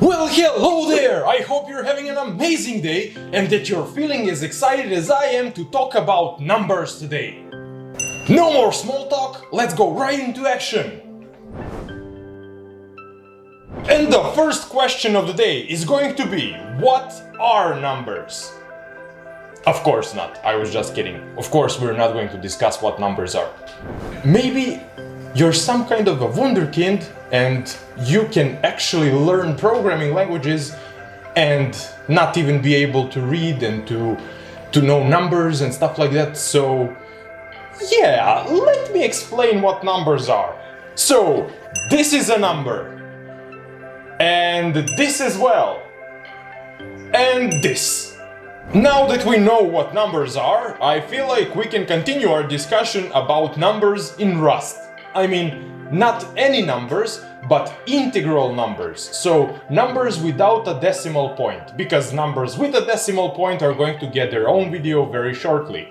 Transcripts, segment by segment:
Well, hello there! I hope you're having an amazing day and that you're feeling as excited as I am to talk about numbers today. No more small talk, let's go right into action! And the first question of the day is going to be, what are numbers? Of course not, I was just kidding. Of course we're not going to discuss what numbers are. Maybe you're some kind of a wunderkind and you can actually learn programming languages and not even be able to read and to know numbers and stuff like that. So yeah, let me explain what numbers are. So this is a number, and this as well, and this. Now that we know what numbers are, I feel like we can continue our discussion about numbers in Rust. I mean, not any numbers, but integral numbers. So numbers without a decimal point, because numbers with a decimal point are going to get their own video very shortly.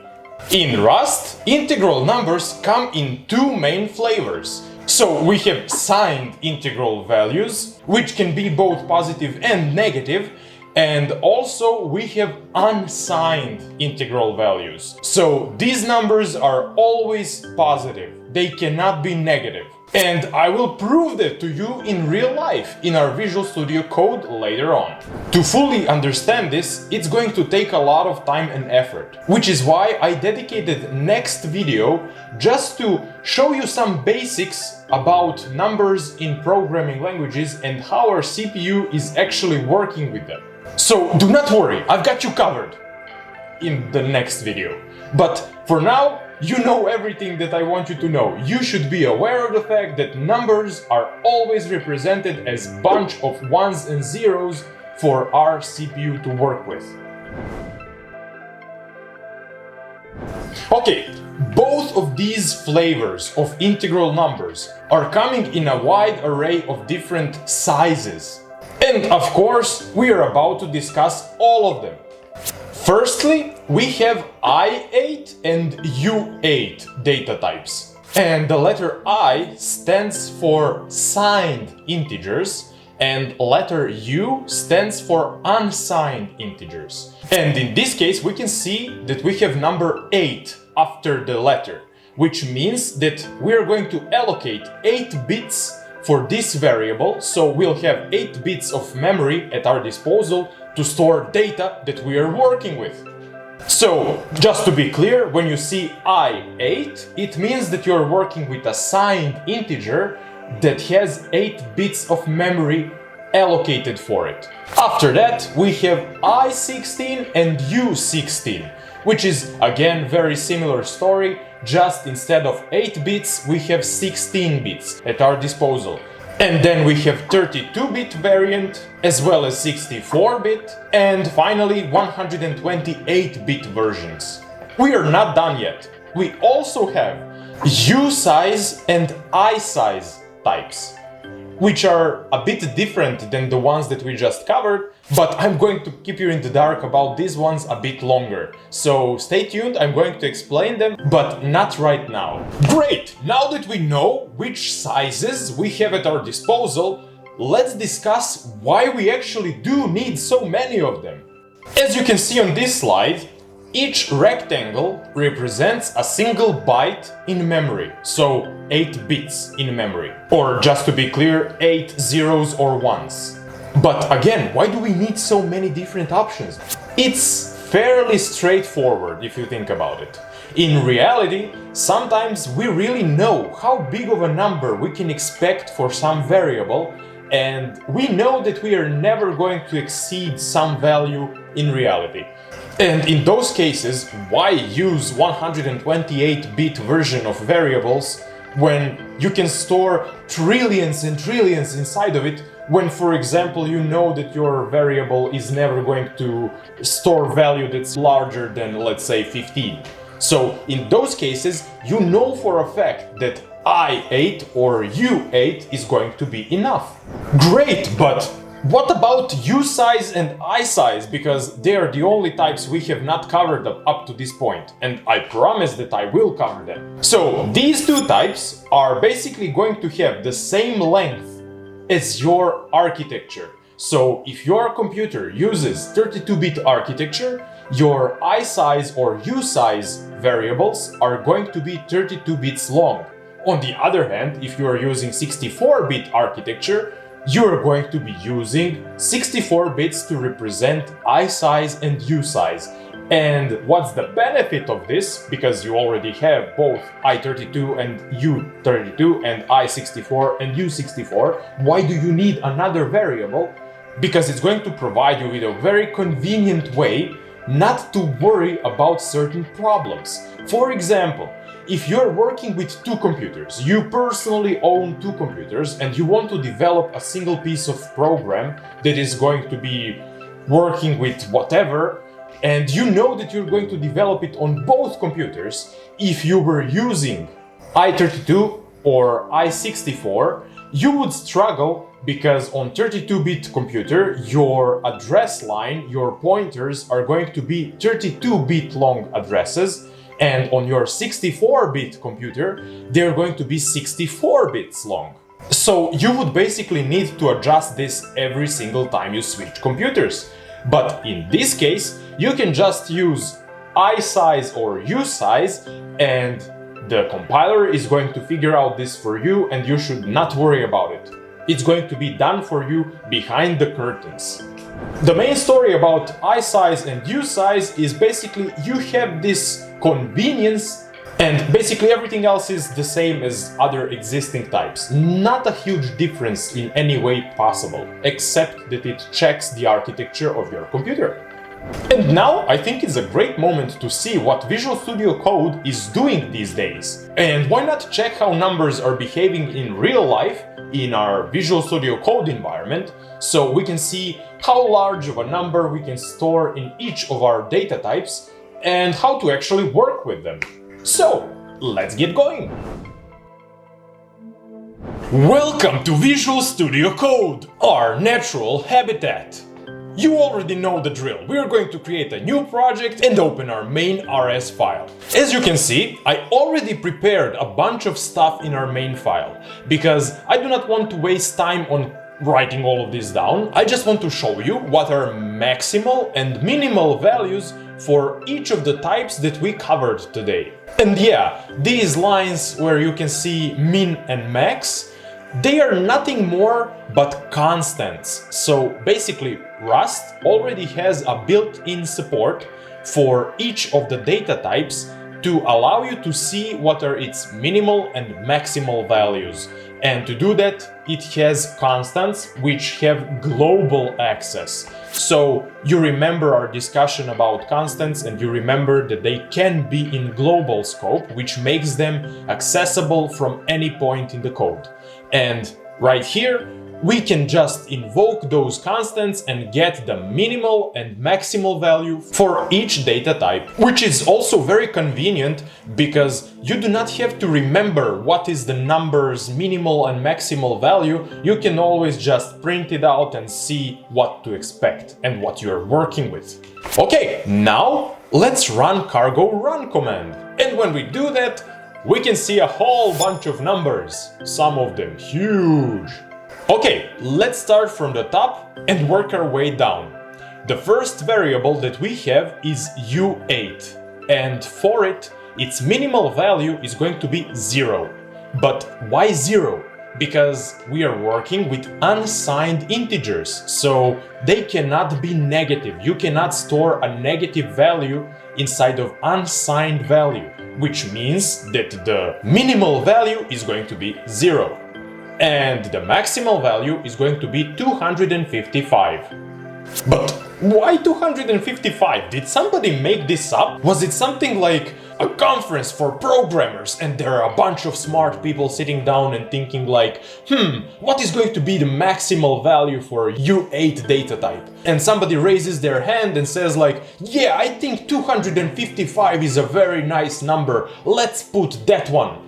In Rust, integral numbers come in two main flavors. So we have signed integral values, which can be both positive and negative, and also we have unsigned integral values. So these numbers are always positive, they cannot be negative. And I will prove that to you in real life, in our Visual Studio Code later on. To fully understand this, it's going to take a lot of time and effort, which is why I dedicated next video just to show you some basics about numbers in programming languages and how our CPU is actually working with them. So do not worry, I've got you covered in the next video. But for now, you know everything that I want you to know. You should be aware of the fact that numbers are always represented as a bunch of ones and zeros for our CPU to work with. Okay, both of these flavors of integral numbers are coming in a wide array of different sizes. And of course, we are about to discuss all of them. Firstly, we have I8 and U8 data types. And the letter I stands for signed integers and letter U stands for unsigned integers. And in this case, we can see that we have number 8 after the letter, which means that we are going to allocate 8 bits for this variable, so we'll have 8 bits of memory at our disposal to store data that we are working with. So, just to be clear, when you see I8, it means that you're working with a signed integer that has 8 bits of memory allocated for it. After that, we have I16 and U16, which is again very similar story, just instead of 8 bits, we have 16 bits at our disposal. And then we have 32-bit variant, as well as 64-bit, and finally 128-bit versions. We are not done yet. We also have U-size and I-size types, which are a bit different than the ones that we just covered, but I'm going to keep you in the dark about these ones a bit longer. So stay tuned, I'm going to explain them, but not right now. Great! Now that we know which sizes we have at our disposal, let's discuss why we actually do need so many of them. As you can see on this slide, each rectangle represents a single byte in memory, so 8 bits in memory. Or just to be clear, 8 zeros or ones. But again, why do we need so many different options? It's fairly straightforward if you think about it. In reality, sometimes we really know how big of a number we can expect for some variable, and we know that we are never going to exceed some value in reality. And in those cases, why use 128-bit version of variables when you can store trillions and trillions inside of it, when, for example, you know that your variable is never going to store value that's larger than, let's say, 15. So in those cases, you know for a fact that I8 or U8 is going to be enough. Great, but what about U-size and I-size? Because they are the only types we have not covered up to this point, and I promise that I will cover them. So these two types are basically going to have the same length as your architecture. So if your computer uses 32-bit architecture, your isize or usize variables are going to be 32 bits long. On the other hand, if you are using 64-bit architecture, you are going to be using 64 bits to represent isize and usize. And what's the benefit of this? Because you already have both i32 and u32 and i64 and u64, why do you need another variable? Because it's going to provide you with a very convenient way not to worry about certain problems. For example, if you're working with two computers, you personally own two computers and you want to develop a single piece of program that is going to be working with whatever, and you know that you're going to develop it on both computers, if you were using i32 or i64, you would struggle because on 32-bit computer, your address line, your pointers are going to be 32-bit long addresses, and on your 64-bit computer, they're going to be 64 bits long. So you would basically need to adjust this every single time you switch computers. But in this case, you can just use isize or usize, and the compiler is going to figure out this for you, and you should not worry about it. It's going to be done for you behind the curtains. The main story about isize and usize is basically you have this convenience, and basically everything else is the same as other existing types. Not a huge difference in any way possible, except that it checks the architecture of your computer. And now I think it's a great moment to see what Visual Studio Code is doing these days. And why not check how numbers are behaving in real life in our Visual Studio Code environment, so we can see how large of a number we can store in each of our data types and how to actually work with them. So, let's get going! Welcome to Visual Studio Code, our natural habitat! You already know the drill. We are going to create a new project and open our main RS file. As you can see, I already prepared a bunch of stuff in our main file, because I do not want to waste time on writing all of this down. I just want to show you what are maximal and minimal values for each of the types that we covered today. And yeah, these lines where you can see min and max, they are nothing more but constants. So basically, Rust already has a built-in support for each of the data types to allow you to see what are its minimal and maximal values. And to do that, it has constants which have global access. So you remember our discussion about constants, and you remember that they can be in global scope, which makes them accessible from any point in the code. And right here, we can just invoke those constants and get the minimal and maximal value for each data type, which is also very convenient because you do not have to remember what is the number's minimal and maximal value. You can always just print it out and see what to expect and what you're working with. Okay, now let's run cargo run command. And when we do that, we can see a whole bunch of numbers, some of them huge. Okay, let's start from the top and work our way down. The first variable that we have is u8, and for it, its minimal value is going to be 0. But why 0? Because we are working with unsigned integers, so they cannot be negative. You cannot store a negative value inside of unsigned value, which means that the minimal value is going to be 0. And the maximal value is going to be 255. But why 255? Did somebody make this up? Was it something like a conference for programmers and there are a bunch of smart people sitting down and thinking like, what is going to be the maximal value for U8 data type? And somebody raises their hand and says like, yeah, I think 255 is a very nice number. Let's put that one.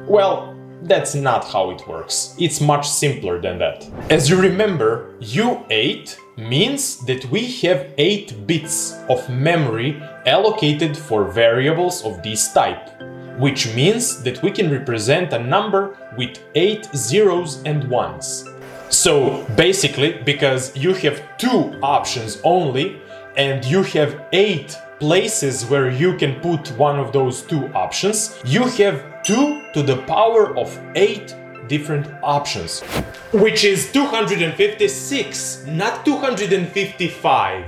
Well, that's not how it works. It's much simpler than that. As you remember, U8 means that we have 8 bits of memory allocated for variables of this type, which means that we can represent a number with 8 zeros and ones. So basically, because you have 2 options only and you have 8 places where you can put one of those 2 options, you have 2 to the power of 8 different options, which is 256, not 255.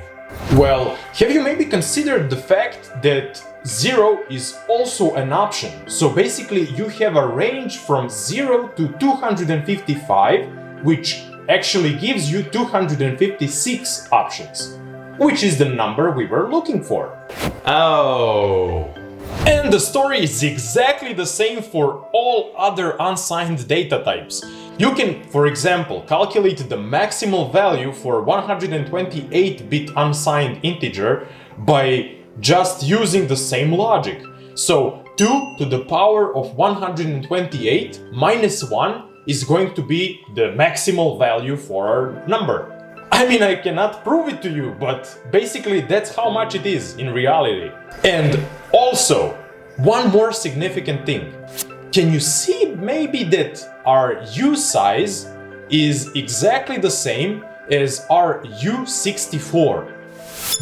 Well, have you maybe considered the fact that 0 is also an option? So basically you have a range from 0 to 255, which actually gives you 256 options, which is the number we were looking for. Oh. And the story is exactly the same for all other unsigned data types. You can, for example, calculate the maximal value for 128-bit unsigned integer by just using the same logic. So 2 to the power of 128 minus 1 is going to be the maximal value for our number. I mean, I cannot prove it to you, but basically that's how much it is in reality. And also, one more significant thing. Can you see maybe that our U size is exactly the same as our U64?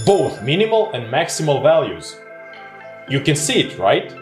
Both minimal and maximal values. You can see it, right?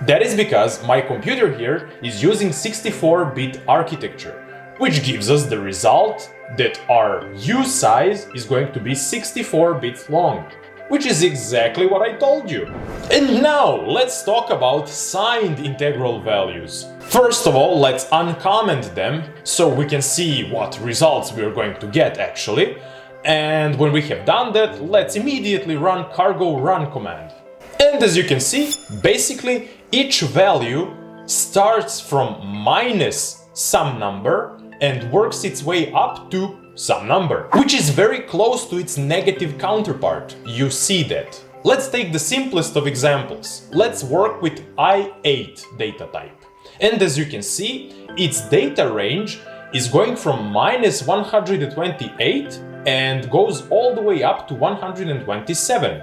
That is because my computer here is using 64-bit architecture, which gives us the result that our U size is going to be 64 bits long, which is exactly what I told you. And now let's talk about signed integral values. First of all, let's uncomment them so we can see what results we are going to get actually. And when we have done that, let's immediately run cargo run command. And as you can see, basically each value starts from minus some number and works its way up to some number, which is very close to its negative counterpart. You see that. Let's take the simplest of examples. Let's work with I8 data type. And as you can see, its data range is going from minus 128 and goes all the way up to 127.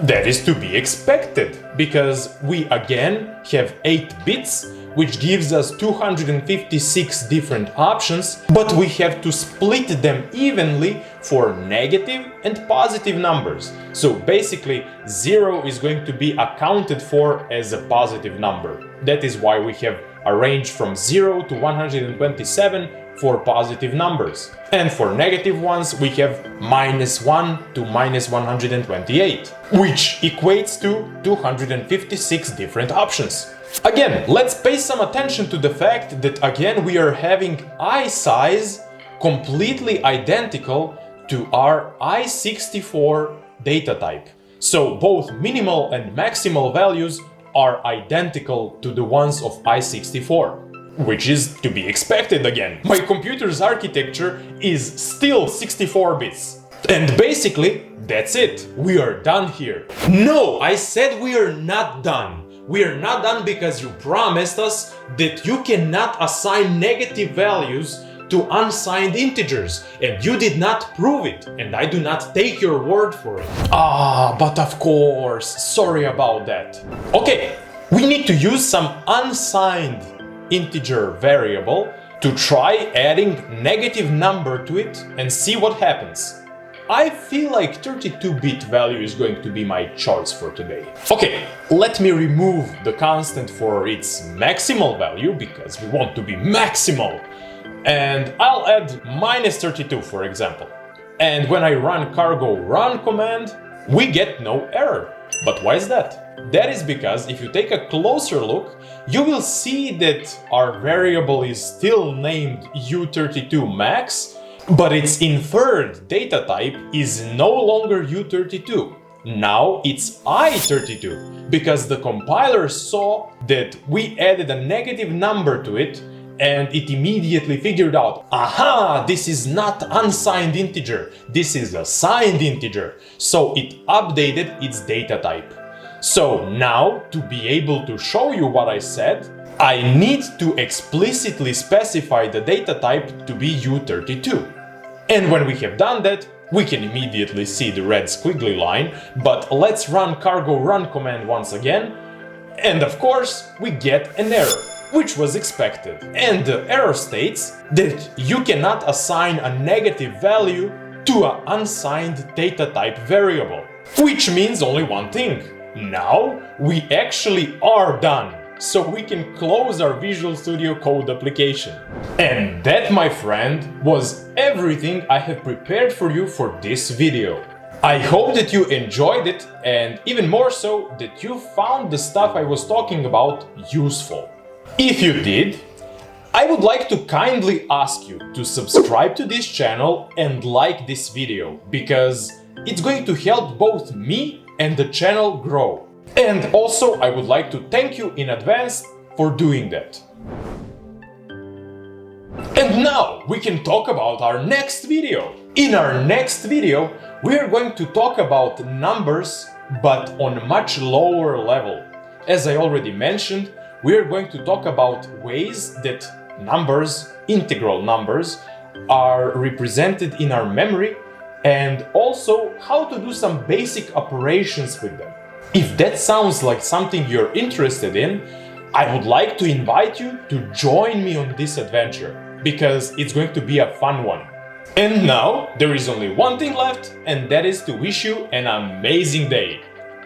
That is to be expected, because we again have 8 bits, which gives us 256 different options, but we have to split them evenly for negative and positive numbers. So basically 0 is going to be accounted for as a positive number. That is why we have a range from 0 to 127 for positive numbers. And for negative ones we have minus 1 to minus 128, which equates to 256 different options. Again, let's pay some attention to the fact that again we are having I size completely identical to our I64 data type. So both minimal and maximal values are identical to the ones of I64, which is to be expected again. My computer's architecture is still 64 bits. And basically, that's it. We are done here. No, I said we are not done. We are not done because you promised us that you cannot assign negative values to unsigned integers, and you did not prove it, and I do not take your word for it. But of course, sorry about that. Okay, we need to use some unsigned integer variable to try adding negative number to it and see what happens. I feel like 32-bit value is going to be my choice for today. Okay, let me remove the constant for its maximal value because we want to be maximal. And I'll add minus 32, for example. And when I run cargo run command, we get no error. But why is that? That is because if you take a closer look, you will see that our variable is still named U32max, but its inferred data type is no longer U32. Now it's I32, because the compiler saw that we added a negative number to it, and it immediately figured out, aha, this is not unsigned integer, this is a signed integer. So it updated its data type. So now, to be able to show you what I said, I need to explicitly specify the data type to be U32. And when we have done that, we can immediately see the red squiggly line, but let's run cargo run command once again, and of course we get an error. which was expected. And the error states that you cannot assign a negative value to an unsigned data type variable, which means only one thing. Now we actually are done, so we can close our Visual Studio Code application. And that, my friend, was everything I have prepared for you for this video. I hope that you enjoyed it, and even more so that you found the stuff I was talking about useful. If you did, I would like to kindly ask you to subscribe to this channel and like this video, because it's going to help both me and the channel grow. And also, I would like to thank you in advance for doing that. And now we can talk about our next video. In our next video, we are going to talk about numbers, but on a much lower level. As I already mentioned, we are going to talk about ways that numbers, integral numbers, are represented in our memory, and also how to do some basic operations with them. If that sounds like something you're interested in, I would like to invite you to join me on this adventure, because it's going to be a fun one. And now, there is only one thing left, and that is to wish you an amazing day.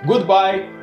Goodbye!